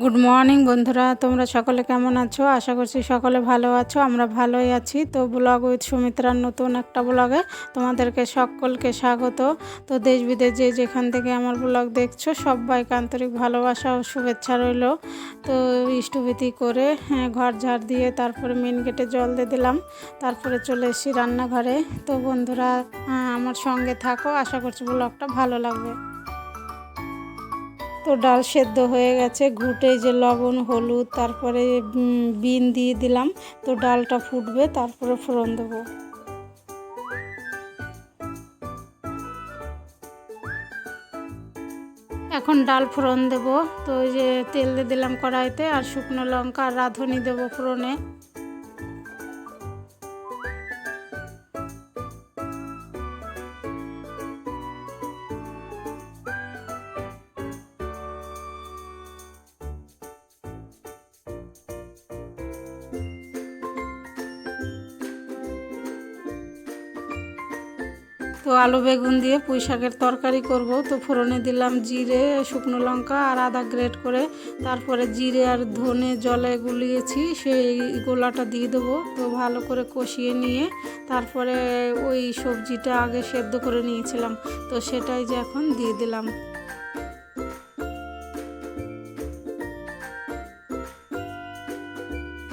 Good morning বন্ধুরা, তোমরা সকলে কেমন আছো? আশা করছি সকলে ভালো আছো। আমরা ভালোই আছি। তো ব্লগ উইথ সুমিত্রার নতুন একটা ব্লগে তোমাদেরকে সকলকে স্বাগত। তো দেশ বিদেশ যেখান থেকে আমার ব্লগ দেখছো সবাইকে আন্তরিক ভালোবাসা ও শুভেচ্ছা রইল। তো ইষ্টভীতি করে ঘর ঝাড় দিয়ে তারপরে মেন গেটে জল দিয়ে দিলাম, তারপরে চলে এসেছি রান্নাঘরে। তো বন্ধুরা আমার সঙ্গে থাকো, আশা করছি ব্লগটা ভালো লাগবে। তো ডাল সেদ্ধ হয়ে গেছে, ঘুটে যে লবণ হলুদ তারপরে বিন দিয়ে দিলাম। তো ডালটা ফুটবে, তারপরে ফোড়ন দেবো। এখন ডাল ফোড়ন দেবো। তো ওই যে তেল দিয়ে দিলাম কড়াইতে, আর শুকনো লঙ্কা আর রাঁধুনি দেবো ফোড়নে। তো আলু বেগুন দিয়ে পুঁই শাকের তরকারি করব। তো ফোড়নে দিলাম জিরে, শুকনো লঙ্কা আর আদা গ্রেট করে, তারপরে জিরে আর ধনে জলে গুলিয়েছি সেই গোলাটা দিয়ে দেবো। তো ভালো করে কষিয়ে নিয়ে তারপরে ওই সবজিটা আগে সেদ্ধ করে নিয়েছিলাম, তো সেটাই যে এখন দিয়ে দিলাম।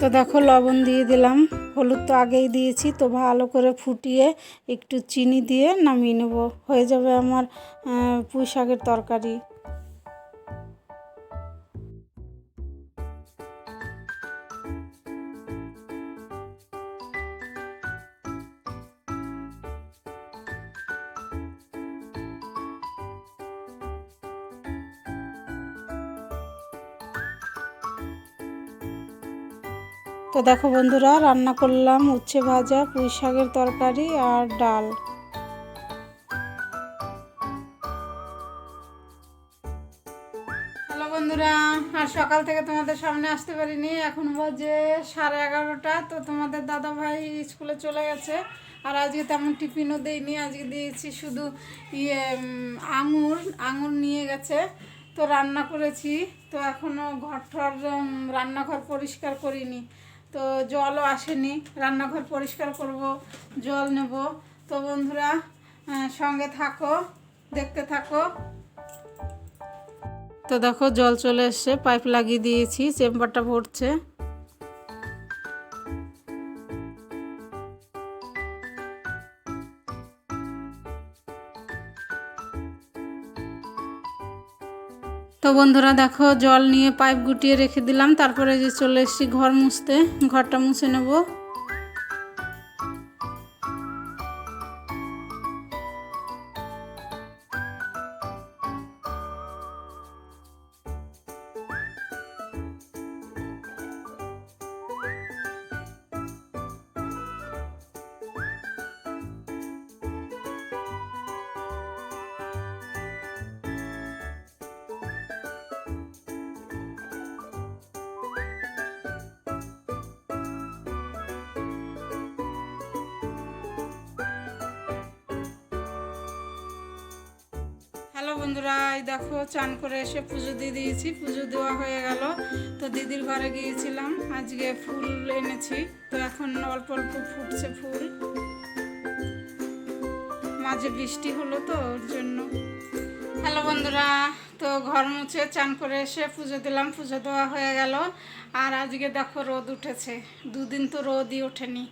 তো দেখো লবণ দিয়ে দিলাম, হলুদ তো আগেই দিয়েছি। তো ভালো করে ফুটিয়ে একটু চিনি দিয়ে নামিয়ে নেব, হয়ে যাবে আমার পুঁই শাকের তরকারি। তো দেখো বন্ধুরা, রান্না করলাম উচ্ছে ভাজা, পুঁই শাকের তরকারি আর ডাল। হ্যালো বন্ধুরা, আর সকাল থেকে তোমাদের সামনে আসতে পারিনি। এখন বাজে 11:30। তো তোমাদের দাদা ভাই স্কুলে চলে গেছে, আর আজকে তেমন টিফিনও দেইনি। আজকে দিয়েছি শুধু আঙুর নিয়ে গেছে। তো রান্না করেছি। তো এখনও ঘর রান্নাঘর পরিষ্কার করিনি। তো জলও আসেনি, রান্নাঘর পরিষ্কার করব, জল নেব। তো বন্ধুরা সঙ্গে থাকো, দেখতে থাকো। তো দেখো জল চলে এসছে, পাইপ লাগিয়ে দিয়েছি, চেম্বারটা ভরছে। তো বন্ধুরা দেখো জল নিয়ে পাইপ গুটিয়ে রেখে দিলাম, তারপরে যে চলে এসেছি ঘর মুছতে, ঘরটা মুছে নেব। হ্যালো বন্ধুরা, এই দেখো চান করে এসে পুজো দিয়ে দিয়েছি, পুজো দেওয়া হয়ে গেল। তো দিদির ঘরে গিয়েছিলাম, আজকে ফুল এনেছি। তো এখন অল্প অল্প ফুটছে ফুল, মাঝে বৃষ্টি হলো তো ওর জন্য। হ্যালো বন্ধুরা, তো ঘর মুছে চান করে এসে পুজো দিলাম, পুজো দেওয়া হয়ে গেল। আর আজকে দেখো রোদ উঠেছে, দুদিন তো রোদই ওঠেনি।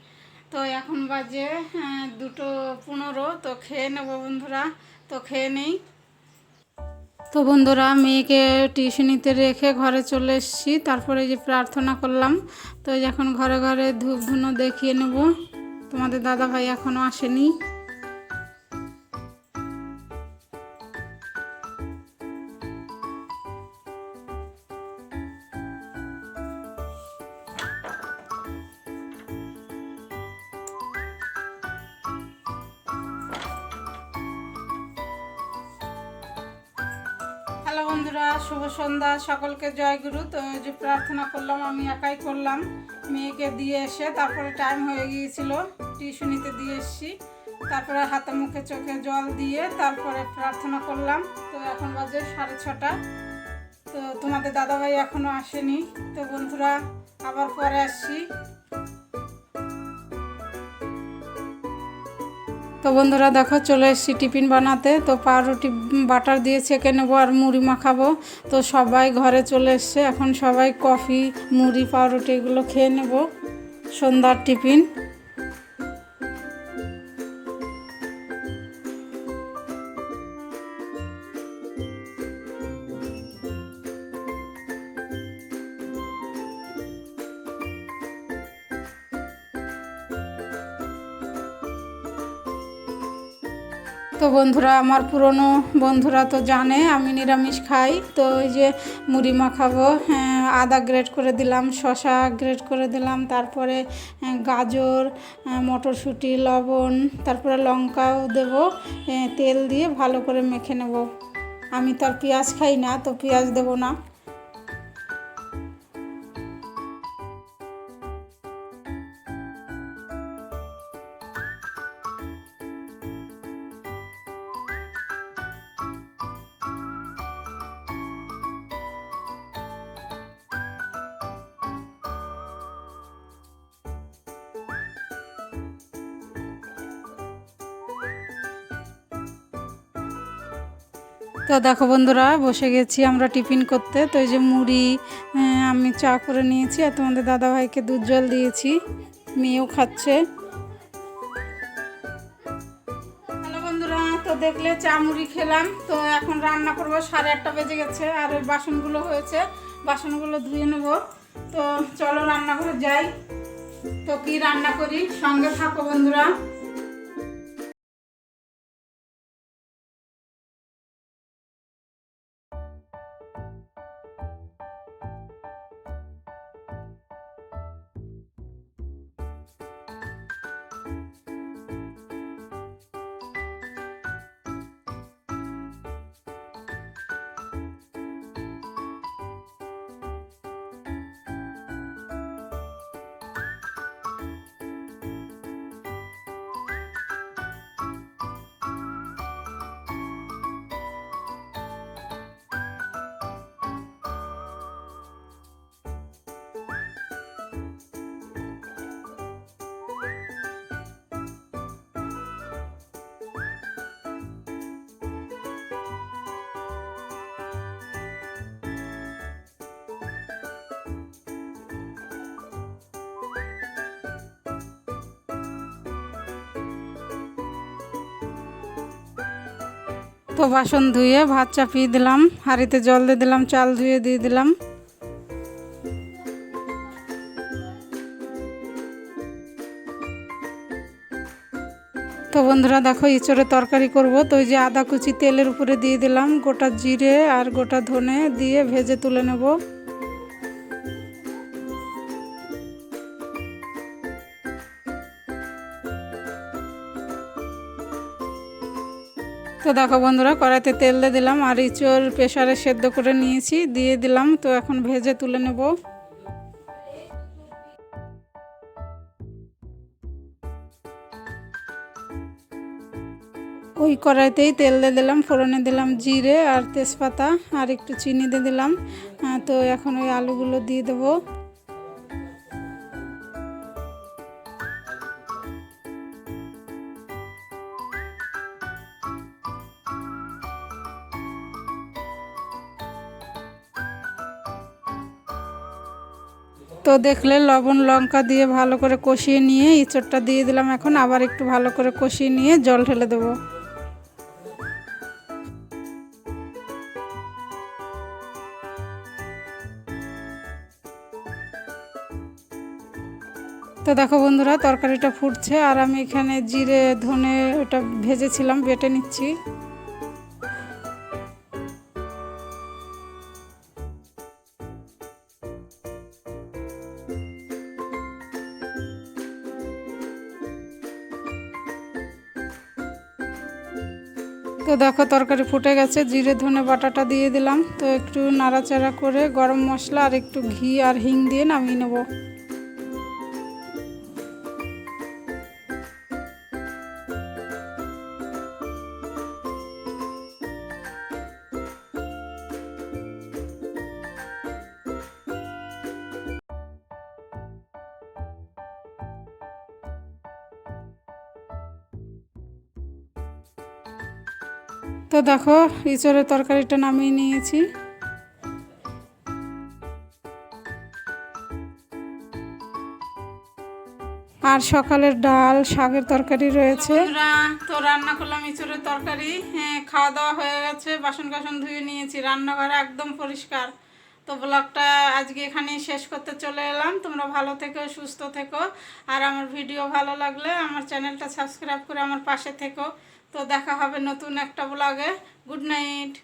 তো এখন বাজে 2:15। তো খেয়ে নেবো বন্ধুরা, তো খেয়ে নেই। তো বন্ধুরা মেয়েকে টিউশনিতে রেখে ঘরে চলে এসেছি, তারপরে যে প্রার্থনা করলাম। তো এখন ঘরে ঘরে ধূপ ধুনো দেখিয়ে নেব। তোমাদের দাদা ভাই এখনও আসেনি। হ্যালো বন্ধুরা, শুভ সন্ধ্যা, সকলকে জয়গুরু। তো যে প্রার্থনা করলাম আমি একাই করলাম, মেয়েকে দিয়ে এসে তারপরে টাইম হয়ে গিয়েছিল, টিউশনিতে দিয়ে এসেছি। তারপরে হাতে মুখে চোখে জল দিয়ে তারপরে প্রার্থনা করলাম। তো এখন বাজে 6:30। তো তোমাদের দাদাভাই এখনও আসেনি। তো বন্ধুরা আবার পরে আসছি। তো বন্ধুরা দেখো চলে এসেছি টিফিন বানাতে। তো পাউরুটি বাটার দিয়ে ছেঁকে নেবো আর মুড়ি মাখাবো। তো সবাই ঘরে চলে এসছে, এখন সবাই কফি মুড়ি পাউরুটি এগুলো খেয়ে নেব সন্ধ্যার টিফিন। তো বন্ধুরা আমার পুরনো বন্ধুরা তো জানে আমি নিরামিষ খাই। তো এই যে মুড়ি মাখাবো, আদা গ্রেট করে দিলাম, শসা গ্রেট করে দিলাম, তারপরে গাজর, মটরশুঁটি, লবণ, তারপরে লঙ্কাও দেবো, তেল দিয়ে ভালো করে মেখে নেব। আমি তো আর পেঁয়াজ খাই না, তো পেঁয়াজ দেবো না। তো দেখো বন্ধুরা বসে গেছি আমরা টিফিন করতে। তো এই যে মুড়ি আমি চা করে নিয়েছি আর তোমাদের দাদাভাইকে দুধ জল দিয়েছি, মেয়েও খাচ্ছে। হ্যালো বন্ধুরা, তো দেখলে চা মুড়ি খেলাম। তো এখন রান্না করবো, 8:30 বেজে গেছে আর ওই বাসনগুলো হয়েছে, বাসনগুলো ধুয়ে নেব। তো চলো রান্নাঘরে যাই। তো কি রান্না করি সঙ্গে থাকো বন্ধুরা। তো বাসন ধুয়ে ভাত চাপিয়ে দিলাম, হাঁড়িতে জল দিয়ে দিলাম, চাল ধুয়ে দিয়ে দিলাম। তো বন্ধুরা দেখো ইঁচড়ের তরকারি করব। তো ওই যে আদা কুচি তেলের উপরে দিয়ে দিলাম, গোটা জিরে আর গোটা ধনে দিয়ে ভেজে তুলে নেব। তো দেখো বন্ধুরা কড়াইতে তেল দিয়ে দিলাম আর ইঁচড় প্রেসারে সেদ্ধ করে নিয়েছি, দিয়ে দিলাম। তো এখন ভেজে তুলে নেব। ওই কড়াইতেই তেল দিয়ে দিলাম, ফোড়নে দিলাম জিরে আর তেজপাতা আর একটু চিনি দিয়ে দিলাম। তো এখন ওই আলুগুলো দিয়ে দেবো। তো দেখলে লবণ লঙ্কা দিয়ে ভালো করে কষিয়ে নিয়ে ইঁচড়টা দিয়ে দিলাম। এখন আবার একটু ভালো করে কষিয়ে নিয়ে জল ঢেলে দেবো। তো দেখো বন্ধুরা তরকারিটা ফুটছে আর আমি এখানে জিরে ধনে ওটা ভেজেছিলাম বেটে নিচ্ছি। তো দেখো তরকারি ফুটে গেছে, জিরে ধনে বাটাটা দিয়ে দিলাম। তো একটু নাড়াচাড়া করে গরম মশলা আর একটু ঘি আর হিং দিয়ে নামিয়ে নেব। তো দেখো ইঁচড়ের তরকারিটা নামিয়ে নিয়েছি। আর সকালের ডাল শাকের তরকারি রয়েছে। তো রান্না করলাম ইঁচড়ের তরকারি। হ্যাঁ, খাওয়া দাওয়া হয়ে গেছে, বাসন কাসন ধুয়ে নিয়েছি, রান্নাঘর একদম পরিষ্কার। তো ব্লগটা আজকে এখানেই শেষ করতে চলে এলাম। তোমরা ভালো থেকো, সুস্থ থেকো, আর আমার ভিডিও ভালো লাগলে আমার চ্যানেলটা সাবস্ক্রাইব করে আমার পাশে থেকো। তো দেখা হবে নতুন একটা ব্লগে। Good night.